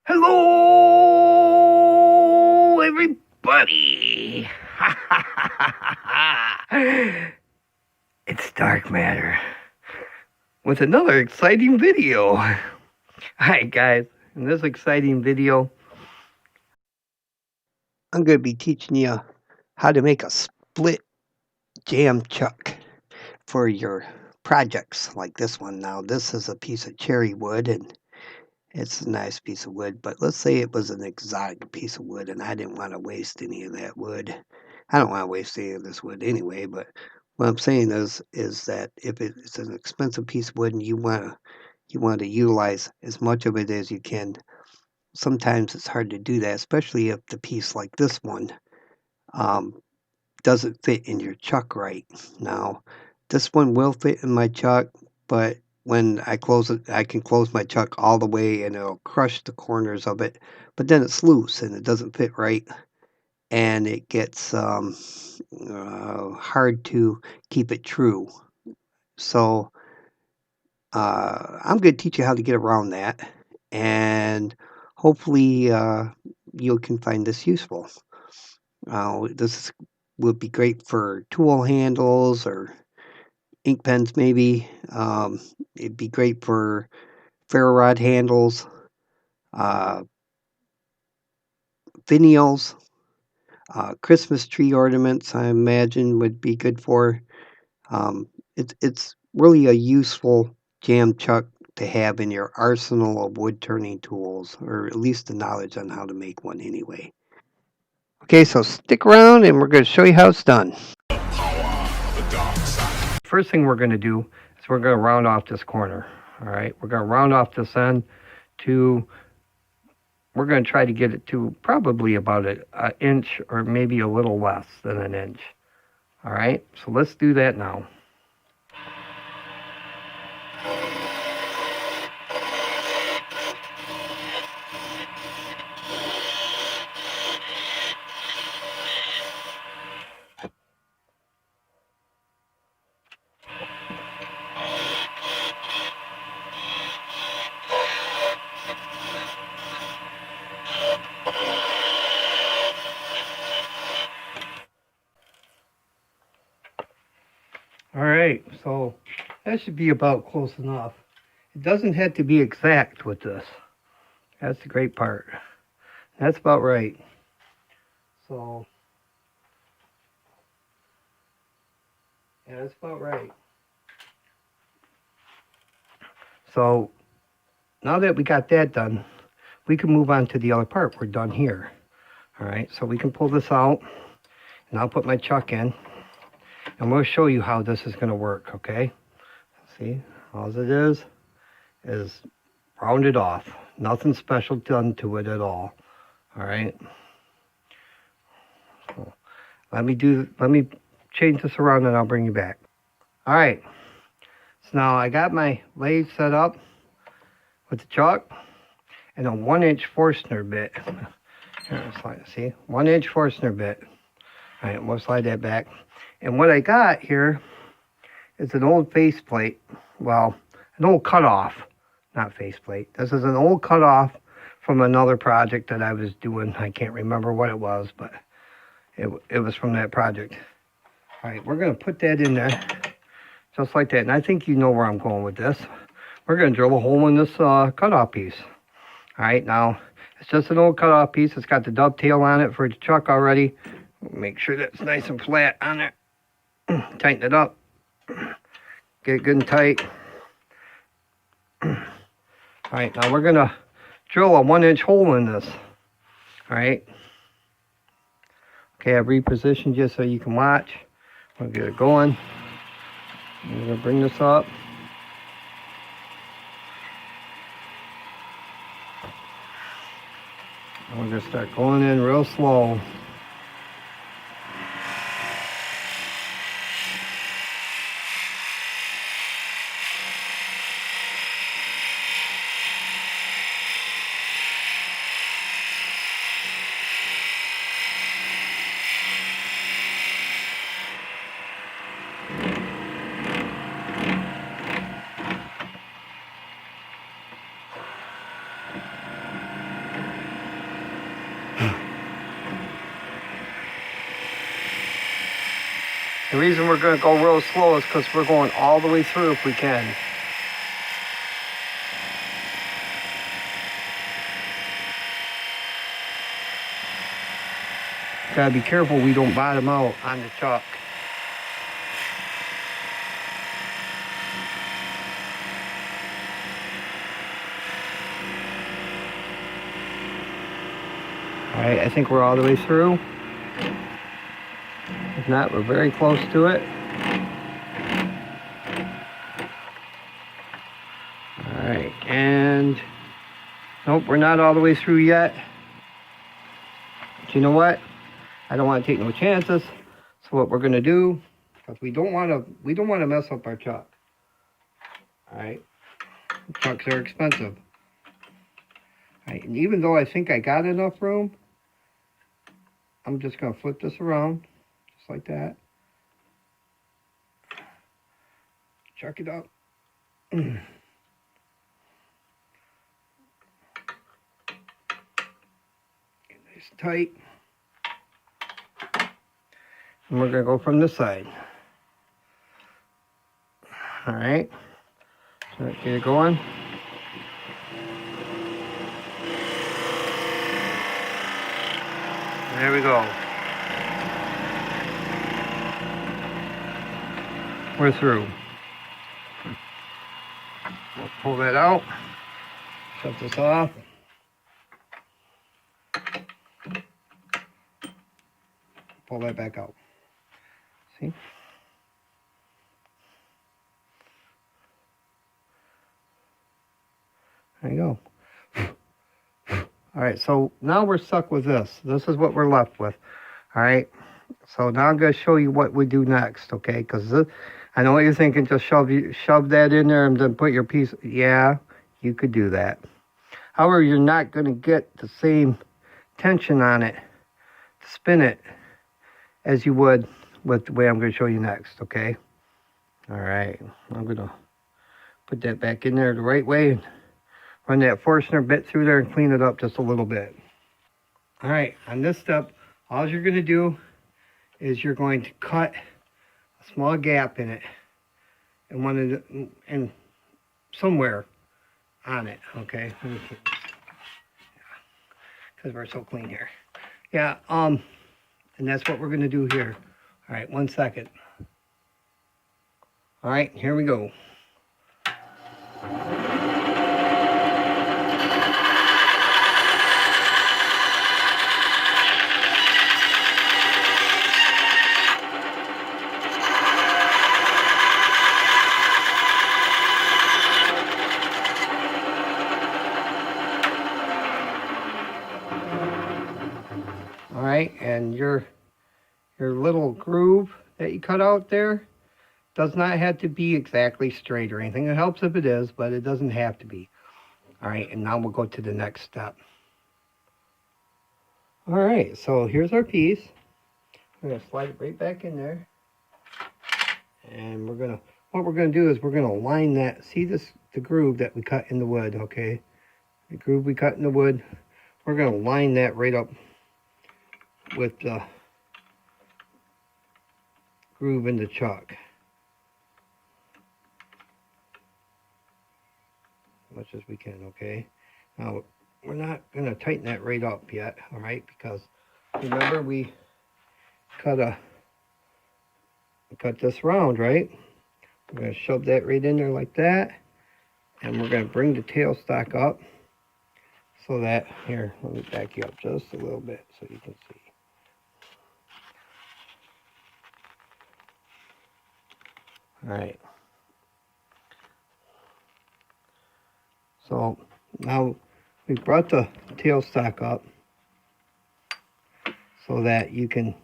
Hello, everybody. It's Dark Matter with another exciting video. Alright, guys, in this exciting video, I'm going to be teaching you how to make a split jam chuck for your projects like this one. Now, this is a piece of cherry wood, and it's a nice piece of wood, but let's say it was an exotic piece of wood and I didn't want to waste any of that wood. I don't want to waste any of this wood anyway, but what I'm saying is that if it's an expensive piece of wood and you want to utilize as much of it as you can, sometimes it's hard to do that, especially if the piece like this one um, doesn't fit in your chuck right. Now, this one will fit in my chuck, but when I close it, I can close my chuck all the way and it'll crush the corners of it, but then it's loose and it doesn't fit right, and it gets hard to keep it true. So I'm going to teach you how to get around that, and hopefully you can find this useful. This would be great for tool handles or ink pens maybe. It'd be great for ferro rod handles, finials, Christmas tree ornaments, I imagine would be good for. It's really a useful jam chuck to have in your arsenal of wood turning tools, or at least the knowledge on how to make one anyway. Okay, so stick around and we're going to show you how it's done. First thing we're going to do is we're going to round off this corner. All right, we're going to round off this end to, we're going to try to get it to probably about an inch or maybe a little less than an inch. All right, so let's do that now. All right, so that should be about close enough. It doesn't have to be exact with this. That's the great part. That's about right. So, yeah, that's about right. So, now that we got that done, we can move on to the other part. We're done here. All right, so we can pull this out, and I'll put my chuck in, and we'll show you how this is going to work, okay? See, all it is rounded off. Nothing special done to it at all. All right. So let me change this around and I'll bring you back. All right. So now I got my lathe set up with the chuck and a 1-inch Forstner bit. Here, see, 1-inch Forstner bit. All right, we'll slide that back. And what I got here is an old faceplate. Well, an old cutoff, not faceplate. This is an old cutoff from another project that I was doing. I can't remember what it was, but it was from that project. All right, we're going to put that in there just like that. And I think you know where I'm going with this. We're going to drill a hole in this cutoff piece. All right, now it's just an old cutoff piece. It's got the dovetail on it for the chuck already. Make sure that's nice and flat on there. Tighten it up. Get it good and tight. All right, now we're going to drill a 1-inch hole in this. All right. Okay, I've repositioned you so you can watch. We'll get it going. I'm going to bring this up. And we're going to start going in real slow. The reason we're going to go real slow is because we're going all the way through if we can. Gotta be careful we don't bottom out on the chalk. Alright, I think we're all the way through. If not, we're very close to it. Alright, and nope, we're not all the way through yet. But you know what? I don't want to take no chances. So what we're gonna do, because we don't want to mess up our chalk. Alright. Chalks are expensive. Alright, and even though I think I got enough room, I'm just gonna flip this around. Just like that. Chuck it up. Nice and tight. And we're gonna go from this side. Alright. So get it going. There we go. We're through. We'll pull that out. Shut this off. Pull that back out. See? There you go. All right, so now we're stuck with this. This is what we're left with. All right, so now I'm going to show you what we do next, okay? Because I know what you're thinking, just shove that in there and then put your piece. Yeah, you could do that. However, you're not going to get the same tension on it to spin it as you would with the way I'm going to show you next, okay? All right, I'm going to put that back in there the right way and run that Forstner bit through there and clean it up just a little bit. All right, on this step, all you're going to do is you're going to cut a small gap in it and somewhere on it, okay? Because we're so clean here. Yeah, and that's what we're going to do here. All right, 1 second. All right, here we go. All right, and your little groove that you cut out there does not have to be exactly straight or anything. It helps if it is, but it doesn't have to be. All right, and now we'll go to the next step. All right, so here's our piece. We're gonna slide it right back in there. And what we're gonna do is we're gonna line that, see the groove that we cut in the wood, okay? The groove we cut in the wood, we're gonna line that right up with the groove in the chalk. As much as we can, okay? Now, we're not going to tighten that right up yet, all right? Because remember we cut this round, right? We're going to shove that right in there like that. And we're going to bring the tailstock up so that, here, let me back you up just a little bit so you can see. All right. So now we brought the tailstock up so that you can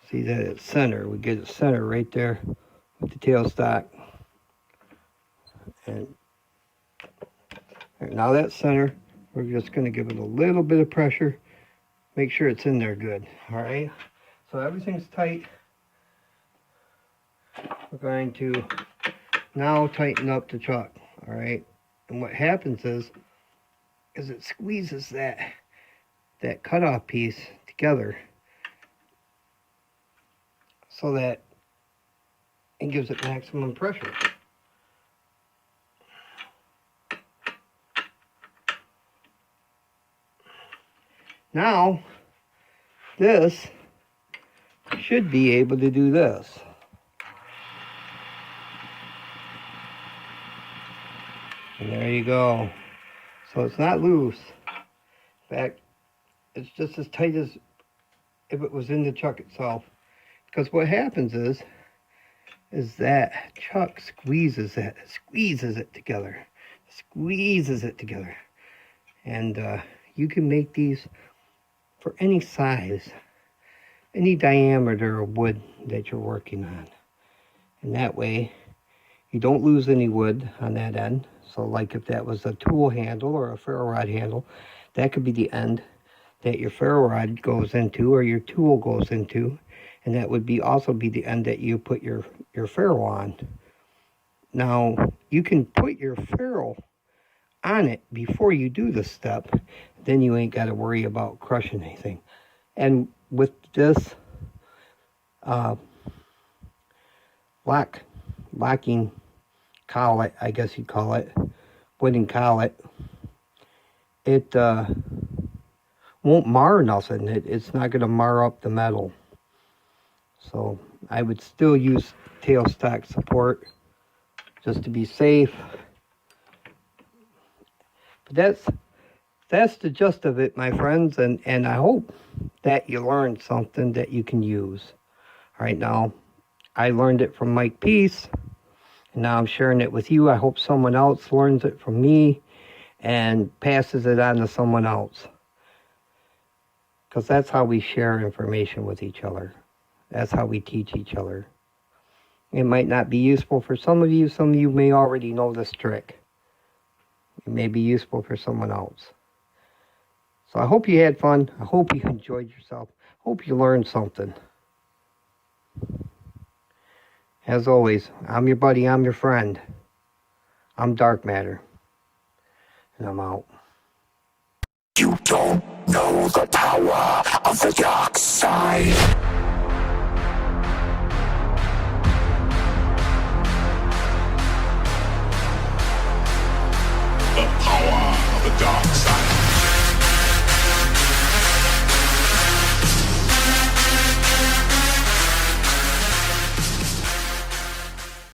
see that it's center. We get it center right there with the tailstock. And now that's center. We're just going to give it a little bit of pressure. Make sure it's in there good. All right. So everything's tight. We're going to now tighten up the chalk. All right. And what happens is it squeezes that cutoff piece together so that it gives it maximum pressure. Now, this should be able to do this. And there you go. So it's not loose. In fact, it's just as tight as if it was in the chuck itself. Because what happens is that chuck squeezes it together. Squeezes it together. And you can make these for any size, any diameter of wood that you're working on. And that way, you don't lose any wood on that end. So like if that was a tool handle or a ferro rod handle, that could be the end that your ferro rod goes into or your tool goes into. And that would also be the end that you put your ferro on. Now, you can put your ferro on it before you do the step. Then you ain't got to worry about crushing anything. And with this locking collet, I guess you'd call it, wooden collet, it won't mar nothing. It's not going to mar up the metal. So I would still use tailstock support just to be safe. But that's the gist of it, my friends, and I hope that you learned something that you can use. All right, now, I learned it from Mike Peace, and now I'm sharing it with you. I hope someone else learns it from me and passes it on to someone else. Because that's how we share information with each other. That's how we teach each other. It might not be useful for some of you. Some of you may already know this trick. It may be useful for someone else. So I hope you had fun. I hope you enjoyed yourself. Hope you learned something. As always, I'm your buddy. I'm your friend. I'm Dark Matter. And I'm out. You don't know the power of the dark side.